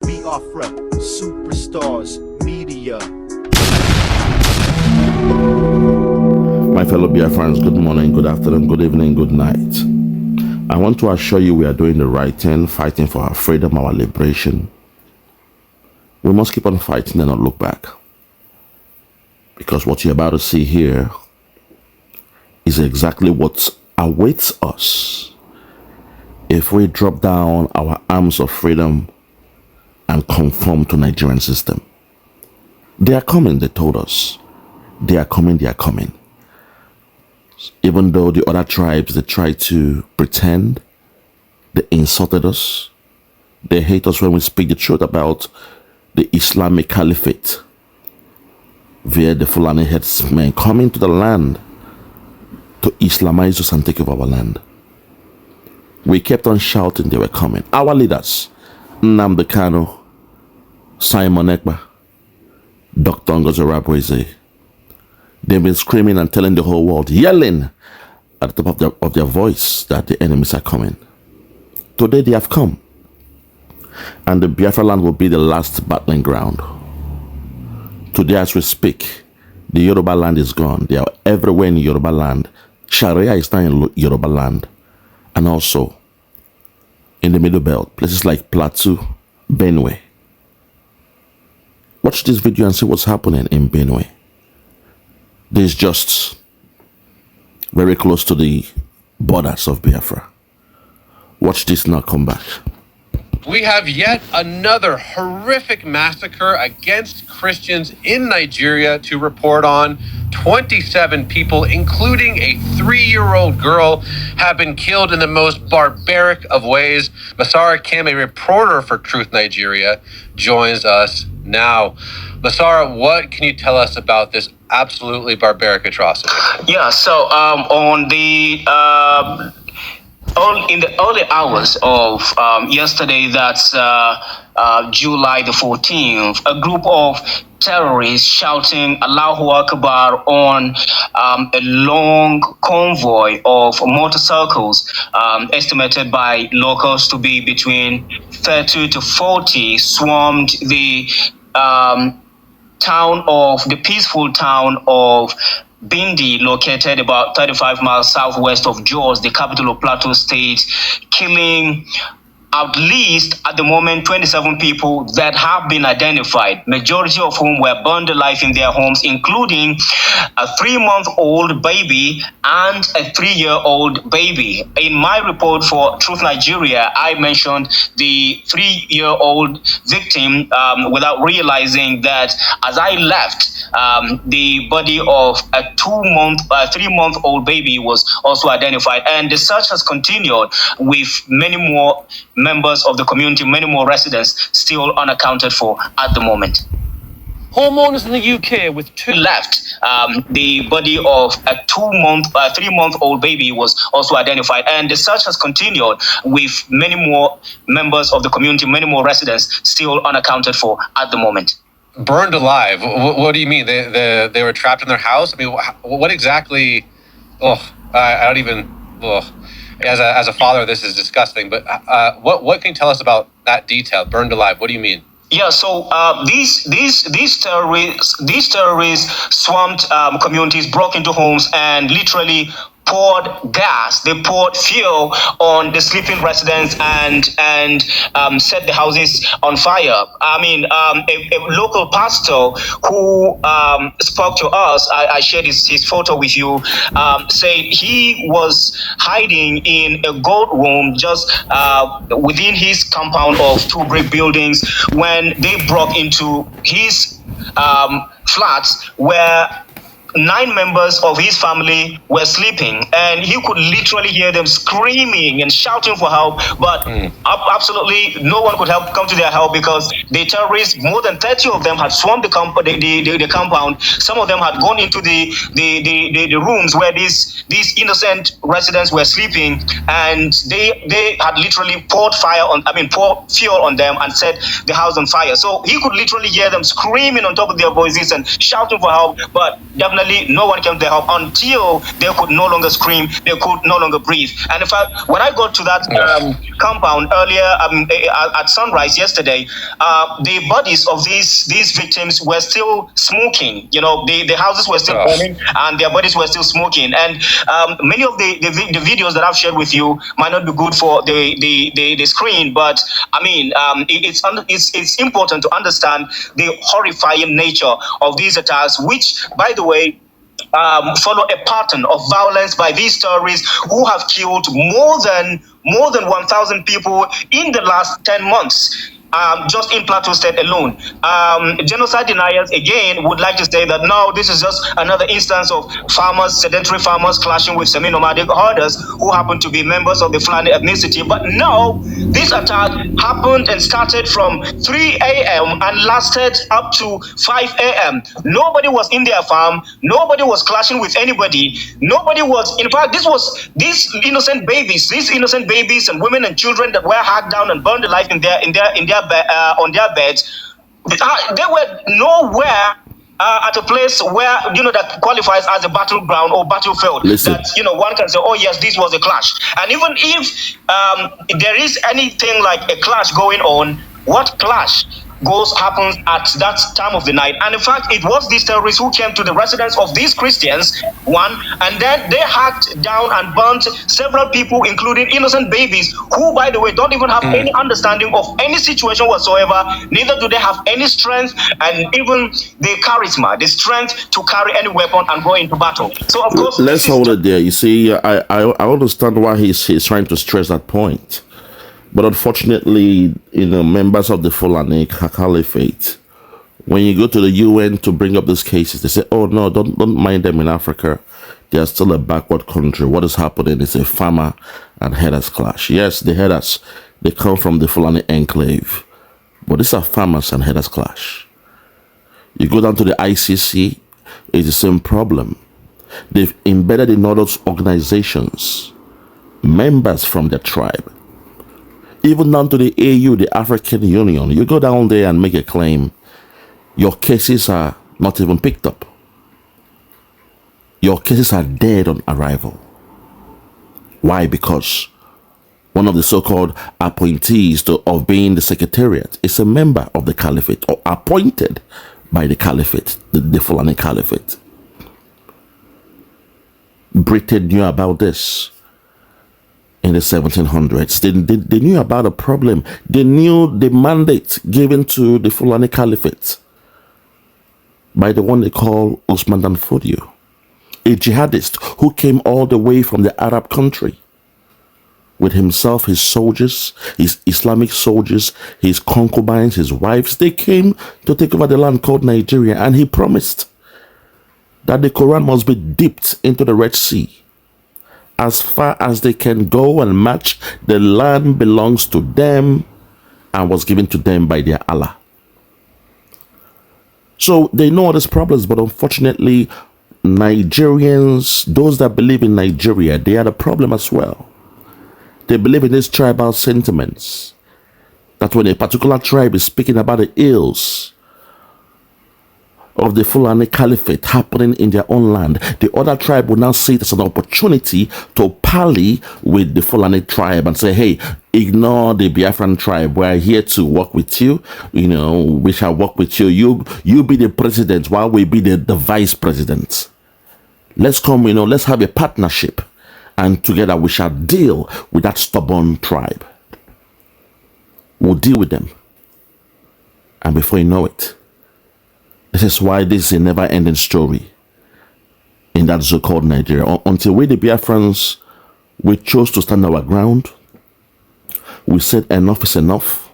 Biafra, superstars, media. My fellow Biafrans, good morning, good afternoon, good evening, good night. I want to assure you we are doing the right thing, fighting for our freedom, our liberation. We must keep on fighting and not look back. Because what you're about to see here is exactly what awaits us if we drop down our arms of freedom and conform to Nigerian system. They are coming, they told us. They are coming, they are coming. Even though the other tribes, they try to pretend, they insulted us. They hate us when we speak the truth about the Islamic Caliphate via the Fulani headsmen coming to the land to Islamize us and take over our land. We kept on shouting they were coming. Our leaders, Nnamdi Kanu, Simon Ekpa, Dr. Ngozi Okonjo-Iweala, they've been screaming and telling the whole world, yelling at the top of their voice that the enemies are coming. Today they have come. And the Biafra land will be the last battling ground. Today as we speak, the Yoruba land is gone. They are everywhere in Yoruba land. Sharia is now in Yoruba land. And also in the Middle Belt, places like Plateau, Benue. Watch this video and see what's happening in Benue. This is just very close to the borders of Biafra. Watch this now, come back. We have yet another horrific massacre against Christians in Nigeria to report on. 27 people, including a 3-year-old girl, have been killed in the most barbaric of ways. Masara Kim, a reporter for Truth Nigeria, joins us now. Masara, what can you tell us about this absolutely barbaric atrocity? Yeah, so in the early hours of yesterday, that's July the 14th, a group of terrorists shouting Allahu Akbar on a long convoy of motorcycles, estimated by locals to be between 30 to 40, swarmed the peaceful town of Bindi, located about 35 miles southwest of Jos, the capital of Plateau State, killing at least, at the moment, 27 people that have been identified, majority of whom were burned alive in their homes, including a 3-month-old baby and a 3-year-old baby. In my report for Truth Nigeria, I mentioned the 3-year-old victim without realizing that as I left, the body of a 3-month-old baby was also identified. And the search has continued with many more members of the community, many more residents still unaccounted for at the moment. Homeowners in the UK with two left. The body of a 3-month-old baby was also identified, and the search has continued with many more members of the community, many more residents still unaccounted for at the moment. Burned alive. What do you mean? They were trapped in their house? I mean, what exactly? I don't even. As a father, this is disgusting. But what can you tell us about that detail? Burned alive. What do you mean? Yeah, so these terrorists swarmed communities, broke into homes, and literally poured gas. They poured fuel on the sleeping residents and set the houses on fire. I mean, a local pastor who spoke to us, I shared his photo with you, said he was hiding in a gold room just within his compound of 2 brick buildings when they broke into his flats where 9 members of his family were sleeping, and he could literally hear them screaming and shouting for help, but absolutely no one could come to their help because the terrorists, more than 30 of them, had swarmed the compound. Some of them had gone into the rooms where these innocent residents were sleeping, and they had literally poured fuel on them and set the house on fire. So he could literally hear them screaming on top of their voices and shouting for help, but definitely finally, no one came to their help until they could no longer scream, they could no longer breathe. And in fact, when I got to that compound earlier at sunrise yesterday, the bodies of these victims were still smoking. You know, the houses were still burning, and their bodies were still smoking. And many of the videos that I've shared with you might not be good for the screen, but I mean, it's important to understand the horrifying nature of these attacks, which, by the way, follow a pattern of violence by these terrorists who have killed more than 1,000 people in the last 10 months. Just in Plateau State alone. Genocide deniers, again, would like to say that no, this is just another instance of sedentary farmers clashing with semi-nomadic herders who happen to be members of the Fulani ethnicity. But no, this attack happened and started from 3 a.m. and lasted up to 5 a.m. Nobody was in their farm. Nobody was clashing with anybody. Nobody was, in fact, these innocent babies and women and children that were hacked down and burned alive on their beds. They were nowhere at a place where, you know, that qualifies as a battleground or battlefield. Listen. That, you know, one can say, oh yes, this was a clash. And even if there is anything like a clash going on, what clash happens at that time of the night? And in fact, it was these terrorists who came to the residence of these Christians, and then they hacked down and burnt several people, including innocent babies, who, by the way, don't even have any understanding of any situation whatsoever. Neither do they have any strength and even the charisma, the strength to carry any weapon and go into battle. So of course, let's hold it there. You see, I understand why he's trying to stress that point. But unfortunately, you know, members of the Fulani Caliphate, when you go to the UN to bring up these cases, they say, oh no, don't mind them in Africa. They are still a backward country. What is happening is a farmer and herders clash. Yes, the herders, they come from the Fulani enclave. But these are farmers and herders clash. You go down to the ICC, it's the same problem. They've embedded in all those organizations members from their tribe. Even down to the AU, the African Union, you go down there and make a claim, your cases are not even picked up. Your cases are dead on arrival. Why? Because one of the so-called appointees of being the secretariat is a member of the caliphate or appointed by the caliphate, the Fulani Caliphate. Britain knew about this. In the 1700s, they knew about the problem. They knew the mandate given to the Fulani Caliphate by the one they call Usman Dan Fodio, a jihadist who came all the way from the Arab country with himself, his soldiers, his Islamic soldiers, his concubines, his wives. They came to take over the land called Nigeria, and he promised that the Quran must be dipped into the Red Sea. As far as they can go and march, the land belongs to them and was given to them by their Allah. So they know all these problems, but unfortunately, Nigerians, those that believe in Nigeria, they are the problem as well. They believe in these tribal sentiments, that when a particular tribe is speaking about the ills of the Fulani Caliphate happening in their own land, the other tribe will now see it as an opportunity to parley with the Fulani tribe and say, hey, ignore the Biafran tribe. We're here to work with you. You know, we shall work with you. You be the president while we be the vice president. Let's come, you know, let's have a partnership, and together we shall deal with that stubborn tribe. We'll deal with them. And before you know it, this is why this is a never-ending story in that so-called Nigeria. Until we, the Biafrans, we chose to stand our ground. We said enough is enough.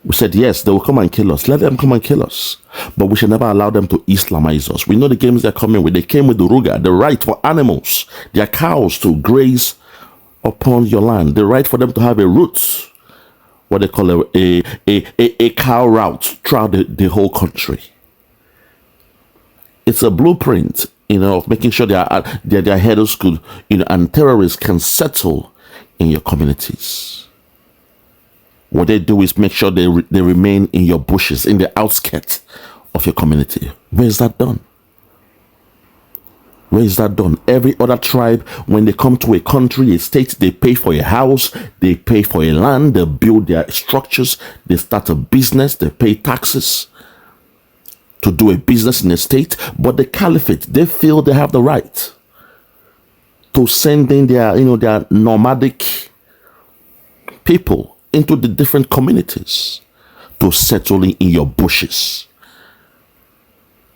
We said, yes, they will come and kill us. Let them come and kill us. But we should never allow them to Islamize us. We know the games they're coming with. They came with the Ruga, the right for animals, their cows to graze upon your land, the right for them to have a route, what they call a cow route throughout the whole country. It's a blueprint, you know, of making sure their headers could, you know, and terrorists can settle in your communities. What they do is make sure they remain in your bushes, in the outskirts of your community. Where is that done? Where is that done? Every other tribe, when they come to a country, a state, they pay for a house, they pay for a land, they build their structures, they start a business, they pay taxes to do a business in a state. But the caliphate, they feel they have the right to send in their, their nomadic people into the different communities to settle in your bushes.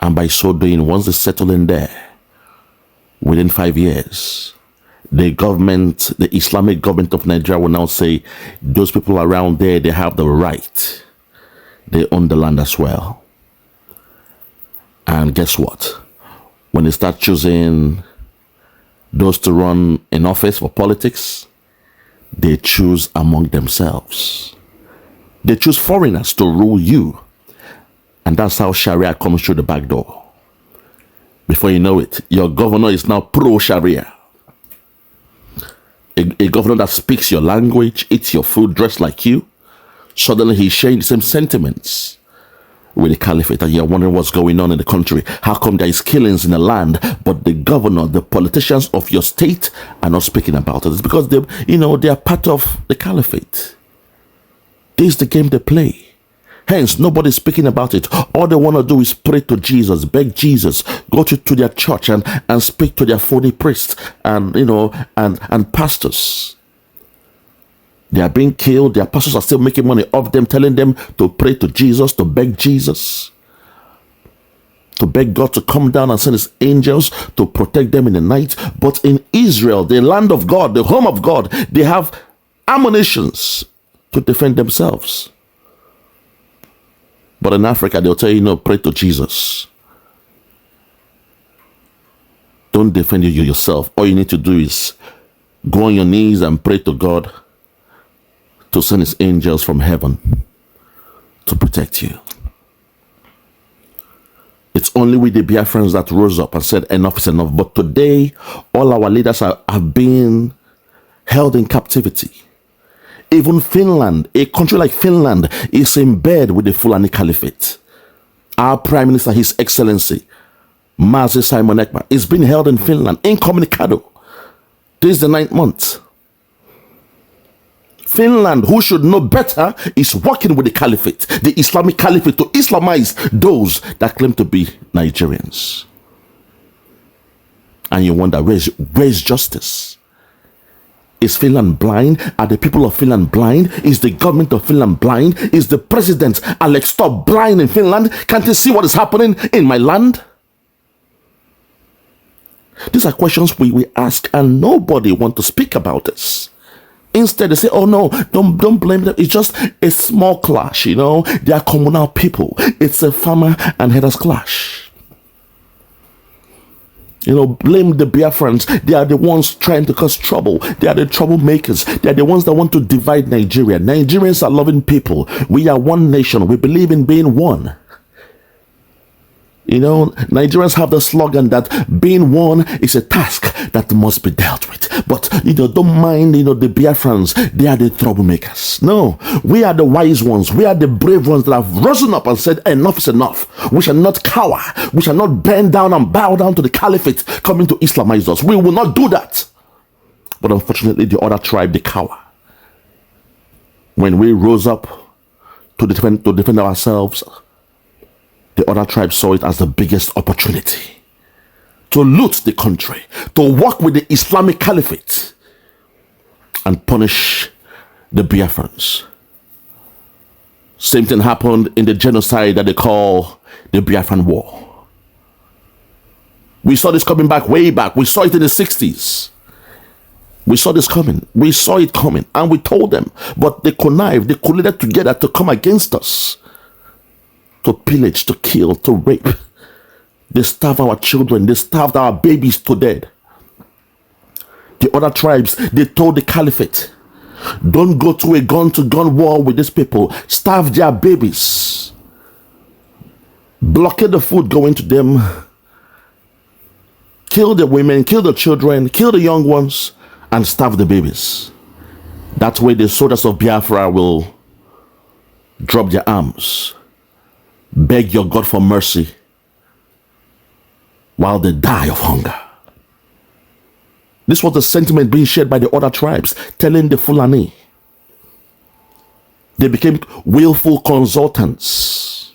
And by so doing, once they settle in there, within 5 years, the government, the Islamic government of Nigeria will now say, those people around there, they have the right. They own the land as well. And guess what? When they start choosing those to run in office for politics, they choose among themselves. They choose foreigners to rule you. And that's how Sharia comes through the back door. Before you know it, your governor is now pro-Sharia. A governor that speaks your language, eats your food, dressed like you, suddenly he's sharing the same sentiments with the caliphate, and you're wondering what's going on in the country. How come there is killings in the land, but the governor, the politicians of your state are not speaking about it? It's because they are part of the caliphate. This is the game they play. Hence, nobody's speaking about it. All they want to do is pray to Jesus, beg Jesus, go to their church and speak to their phony priests and pastors. They are being killed. Their pastors are still making money off them, telling them to pray to Jesus, to beg Jesus, to beg God to come down and send his angels to protect them in the night. But in Israel, the land of God, the home of God, they have ammunitions to defend themselves. But in Africa, they'll tell you, pray to Jesus. Don't defend you yourself. All you need to do is go on your knees and pray to God to send his angels from heaven to protect you. It's only with the Biafrans that rose up and said enough is enough. But today, all our leaders have been held in captivity. Even Finland, a country like Finland, is in bed with the Fulani Caliphate. Our Prime Minister, His Excellency, Mazi Simon Ekpa, is being held in Finland, incommunicado. This is the 9th month. Finland, who should know better, is working with the Caliphate, the Islamic Caliphate, to Islamize those that claim to be Nigerians. And you wonder, where's justice? Is Finland blind? Are the people of Finland blind? Is the government of Finland blind? Is the president, Alex Stubb, blind in Finland? Can't he see what is happening in my land? These are questions we ask, and nobody wants to speak about this. Instead, they say, oh no, don't blame them. It's just a small clash, They are communal people. It's a farmer and herders clash. Blame the Biafrans. They are the ones trying to cause trouble. They are the troublemakers. They are the ones that want to divide Nigeria. Nigerians are loving people. We are one nation. We believe in being one. Nigerians have the slogan that being one is a task that must be dealt with. But, don't mind, the Biafrans. They are the troublemakers. No, we are the wise ones. We are the brave ones that have risen up and said, enough is enough. We shall not cower. We shall not bend down and bow down to the caliphate coming to Islamize us. We will not do that. But unfortunately, the other tribe, they cower. When we rose up to defend ourselves, the other tribe saw it as the biggest opportunity to loot the country, to work with the Islamic Caliphate and punish the Biafrans. Same thing happened in the genocide that they call the Biafran War. We saw this coming way back. We saw it in the 60s. We saw this coming. We saw it coming, and we told them, but they connived, they colluded together to come against us. To pillage, to kill, to rape. They starved our children. They starved our babies to death. The other tribes, they told the caliphate, don't go to a gun-to-gun war with these people. Starve their babies. Blockade the food going to them. Kill the women, kill the children, kill the young ones, and starve the babies. That way the soldiers of Biafra will drop their arms, beg your God for mercy while they die of hunger. This was the sentiment being shared by the other tribes, telling the Fulani. They became willful consultants,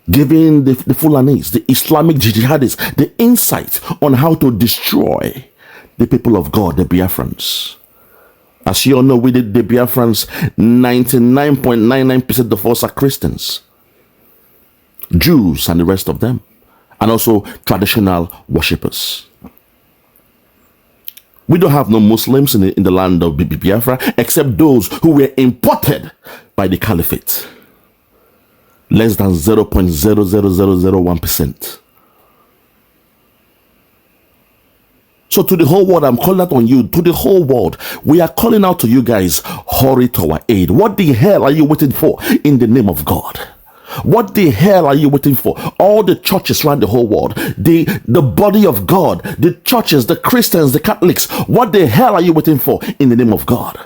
giving the Fulanis, the Islamic jihadists, the insight on how to destroy the people of God, the Biafrans. As you all know, we did the Biafrans, 99.99% of us are Christians, Jews and the rest of them, and also traditional worshippers. We don't have no Muslims in the land of Biafra, except those who were imported by the caliphate. Less than 0.00001%. So to the whole world, I'm calling out on you, to the whole world, we are calling out to you guys, hurry to our aid. What the hell are you waiting for in the name of God? What the hell are you waiting for? All the churches around the whole world, the body of God, the churches, the Christians, the Catholics, what the hell are you waiting for in the name of God?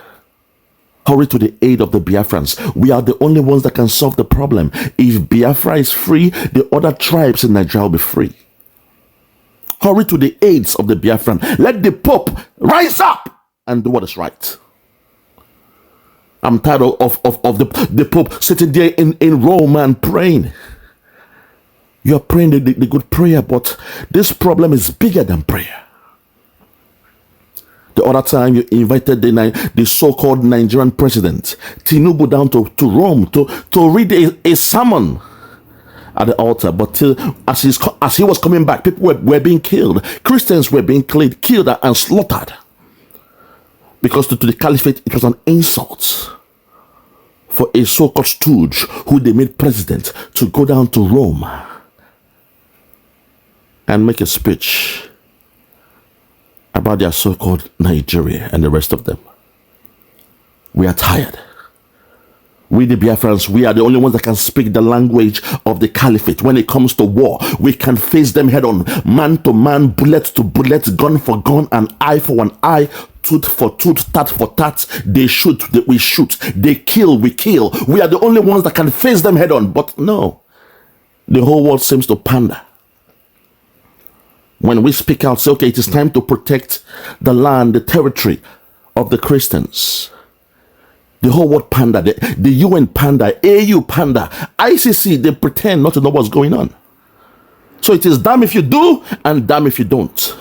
Hurry to the aid of the Biafrans. We are the only ones that can solve the problem. If Biafra is free, the other tribes in Nigeria will be free. Hurry to the aids of the Biafran. Let the Pope rise up and do what is right. I'm tired of the Pope sitting there in Rome and praying. You're praying the good prayer, but this problem is bigger than prayer. The other time you invited the so-called Nigerian president, Tinubu, down to Rome to read a sermon at the altar, but as he was coming back, people were being killed. Christians were being killed and slaughtered. Because to the caliphate, it was an insult for a so-called stooge who they made president to go down to Rome and make a speech about their so-called Nigeria and the rest of them. We are tired. We the Biafrans, we are the only ones that can speak the language of the caliphate. When it comes to war, we can face them head on, man to man, bullet to bullet, gun for gun, an eye for an eye, tooth for tooth, tat for tat. They shoot, we shoot. They kill, we kill. We are the only ones that can face them head on. But no, the whole world seems to pander. When we speak out, say, okay, it is time to protect the land, the territory of the Christians. The whole world panda, the UN panda, AU panda, ICC, they pretend not to know what's going on. So it is damn if you do and damn if you don't.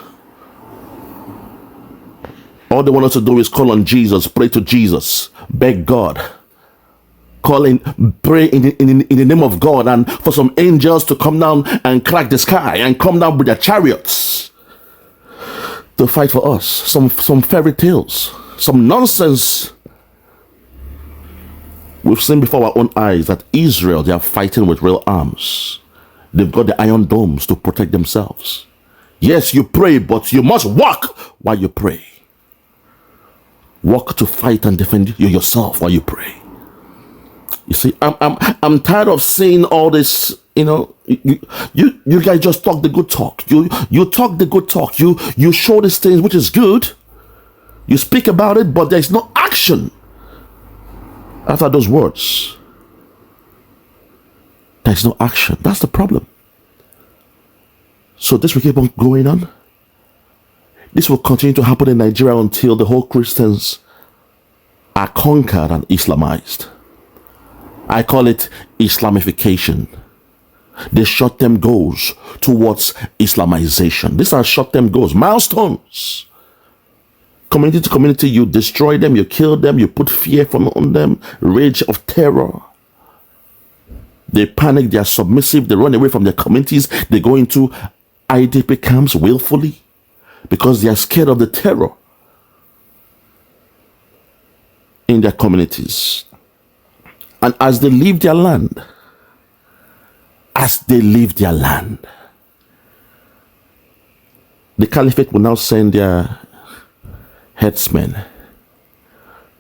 All they want us to do is call on Jesus, pray to Jesus, beg God, pray in the name of God, and for some angels to come down and crack the sky and come down with their chariots to fight for us. Some fairy tales, some nonsense. We've seen before our own eyes that Israel, they are fighting with real arms. They've got the iron domes to protect themselves. Yes, you pray, but you must walk while you pray. Walk to fight and defend yourself while you pray. You see, I'm tired of seeing all this. You know, you guys just talk the good talk. You talk the good talk. You show these things, which is good. You speak about it, but there's no action after those words. There's no action. That's the problem. So this will keep on going on. This will continue to happen in Nigeria until the whole Christians are conquered and Islamized. I call it Islamification. The short-term goals towards Islamization. These are short-term goals, milestones. Community to community, you destroy them, you kill them, you put fear on them, rage of terror. They panic, they are submissive, they run away from their communities, they go into IDP camps willfully because they are scared of the terror in their communities. And as they leave their land, the caliphate will now send their headsmen.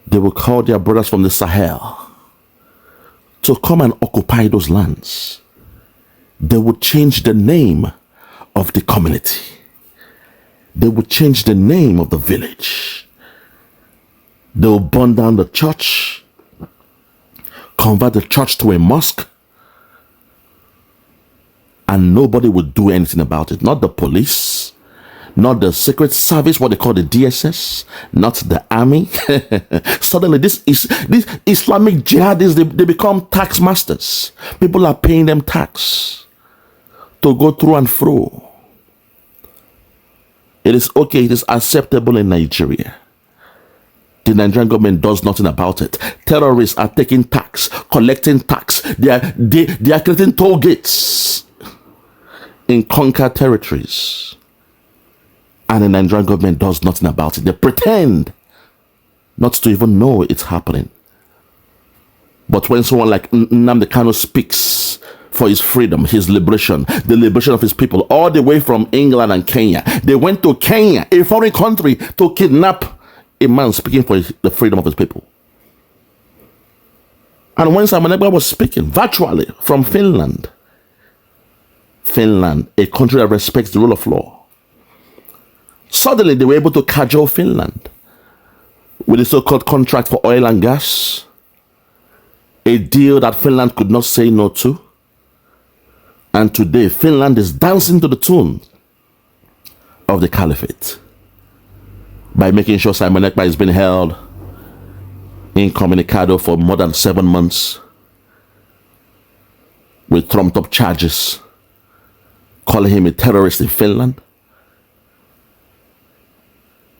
They will call their brothers from the Sahel to come and occupy those lands. They will change the name of the community. They will change the name of the village. They will burn down the church, convert the church to a mosque, and nobody will do anything about it. Not the police, not the Secret Service, what they call the DSS, not the army. Suddenly, this Islamic jihadists, they become tax masters. People are paying them tax to go through and fro. It is okay, it is acceptable in Nigeria. The Nigerian government does nothing about it. Terrorists are taking tax, collecting tax. They are creating toll gates in conquered territories. And the Nigerian government does nothing about it. They pretend not to even know it's happening. But when someone like Nnamdi Kanu speaks for his freedom, his liberation, the liberation of his people, all the way from England and Kenya, they went to Kenya, a foreign country, to kidnap a man speaking for the freedom of his people. And when Simon Ekpa was speaking virtually from Finland, a country that respects the rule of law, suddenly they were able to cajole Finland with the so-called contract for oil and gas, a deal that Finland could not say no to. And today, Finland is dancing to the tune of the caliphate by making sure Simon Ekpa is being held incommunicado for more than 7 months with trumped up charges, calling him a terrorist in Finland.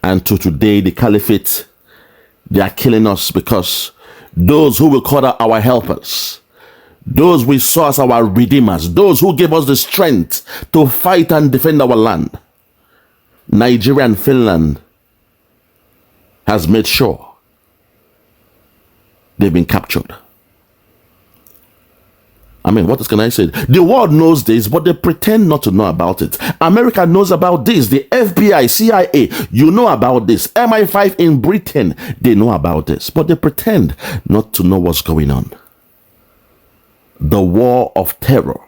And to today, the caliphate, they are killing us because those who will call our helpers, those we saw as our redeemers, those who gave us the strength to fight and defend our land, Nigeria and Finland, has made sure they've been captured. I mean, what else can I say? The world knows this, but they pretend not to know about it. America knows about this. The FBI, CIA, you know about this. MI5 in Britain, they know about this, but they pretend not to know what's going on. The war of terror,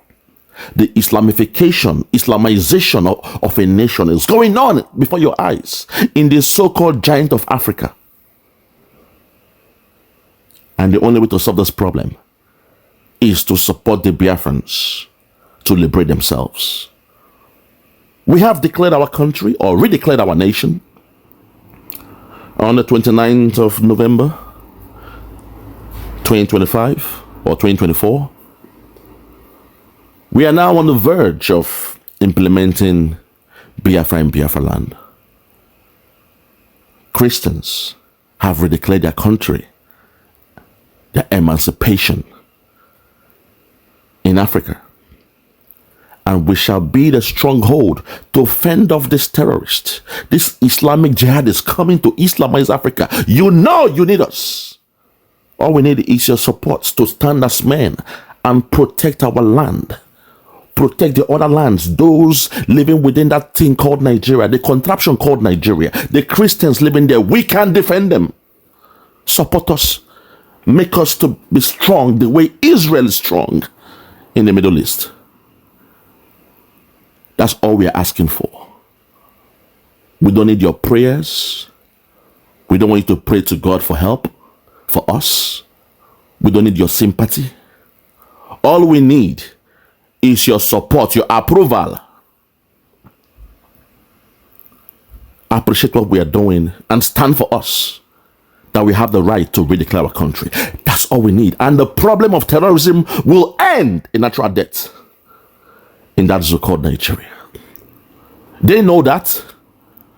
the Islamization of a nation is going on before your eyes in the so-called giant of Africa. And the only way to solve this problem is to support the Biafrans to liberate themselves. We have declared our country, or redeclared our nation, on the 29th of November 2025 or 2024. We are now on the verge of implementing Biafra in Biafra land. Christians have redeclared their country, their emancipation in Africa. And we shall be the stronghold to fend off this terrorist. This Islamic jihad is coming to Islamize Africa. You know you need us. All we need is your support to stand as men and protect our land. Protect the other lands, those living within that thing called Nigeria, the contraption called Nigeria, the Christians living there. We can defend them. Support us. Make us to be strong the way Israel is strong in the Middle East. That's all we are asking for. We don't need your prayers. We don't want you to pray to God for help for us. We don't need your sympathy. All we need is your support, your approval. Appreciate what we are doing and stand for us, that we have the right to redeclare our country. That's all we need. And the problem of terrorism will end in natural death in that so-called Nigeria. They know that,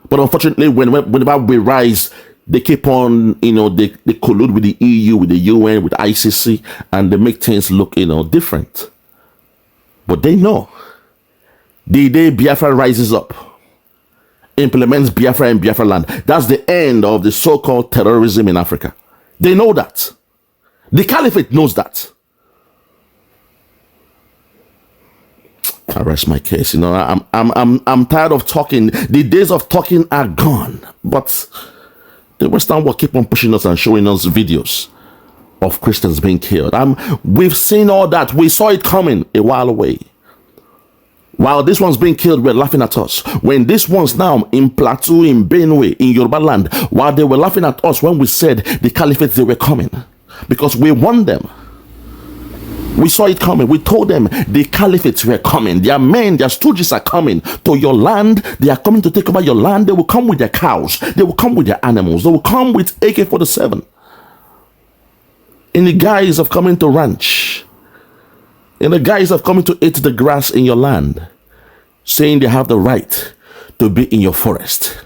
but unfortunately, whenever we rise, they keep on, they collude with the EU, with the UN, with ICC, and they make things look, different. But they know the day Biafra rises up, implements Biafra in Biafra land, that's the end of the so-called terrorism in Africa. They know that. The caliphate knows that. I rest my case. I'm tired of talking. The days of talking are gone. But the Western world keep on pushing us and showing us videos of Christians being killed. We've seen all that. We saw it coming a while away. While this one's being killed, we're laughing at us. When this one's now in Plateau, in Benue, in Yoruba land, while they were laughing at us when we said the caliphate, they were coming. Because we warned them. We saw it coming. We told them the caliphates were coming. Their men, their stooges are coming to your land. They are coming to take over your land. They will come with their cows. They will come with their animals. They will come with AK-47 in the guise of coming to ranch, in the guise of coming to eat the grass in your land, saying they have the right to be in your forest.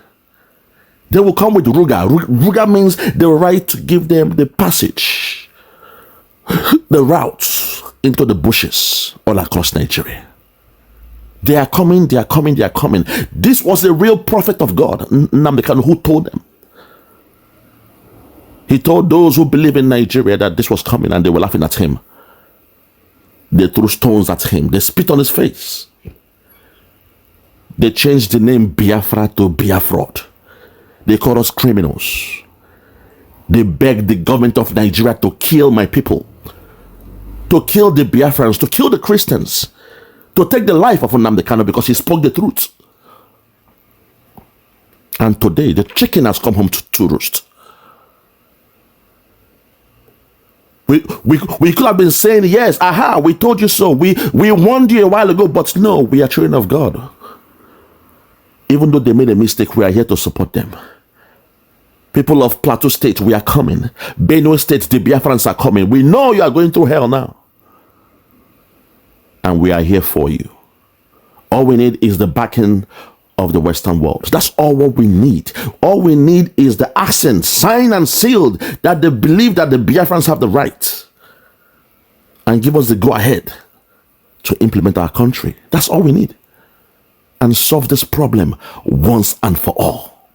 They will come with Ruga. Ruga means the right to give them the passage, the route into the bushes all across Nigeria. They are coming, they are coming, they are coming. This was the real prophet of God, Nnamdi Kanu, who told them. He told those who believe in Nigeria that this was coming, and they were laughing at him. They threw stones at him. They spit on his face. They changed the name Biafra to Biafra. They called us criminals. They begged the government of Nigeria to kill my people, to kill the Biafrans, to kill the Christians, to take the life of Nnamdi Kanu because he spoke the truth. And today, the chicken has come home to roost. We could have been saying, yes, aha, we told you so. We warned you a while ago, but no, we are children of God. Even though they made a mistake, we are here to support them. People of Plateau State, we are coming. Benue State, the Biafrans are coming. We know you are going through hell now. And we are here for you. All we need is the backing of the Western world. That's all what we need. All we need is the accent, signed and sealed, that they believe that the Biafrans have the right, and give us the go-ahead to implement our country. That's all we need. And solve this problem once and for all.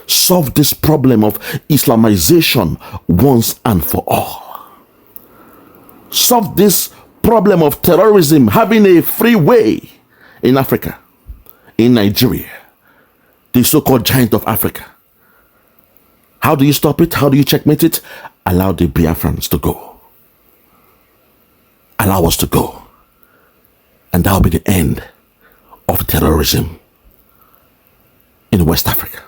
Solve this problem of Islamization once and for all. Solve this problem of terrorism having a free way in Africa, in Nigeria, the so-called giant of Africa. How do you stop it? How do you checkmate it? Allow the Biafrans to go. Allow us to go. And that will be the end of terrorism in West Africa.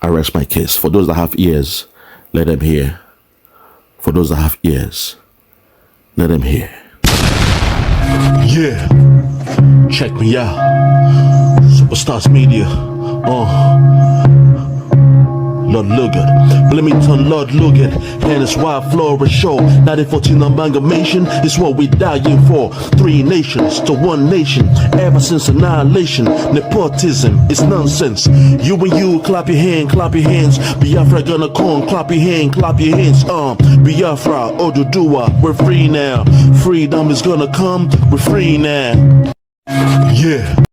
I rest my case. For those that have ears, let them hear. For those that have ears, let them hear. Yeah, check me out. Superstars Media. Lord Logan, Bloomington, Lord Logan, and it's wild Flora show. 1914 amalgamation is what we dying for. 3 nations to 1 nation, ever since annihilation. Nepotism is nonsense. You and you, clap your hands. Biafra gonna come, clap your hands. Biafra, Oduduwa, we're free now. Freedom is gonna come, we're free now. Yeah.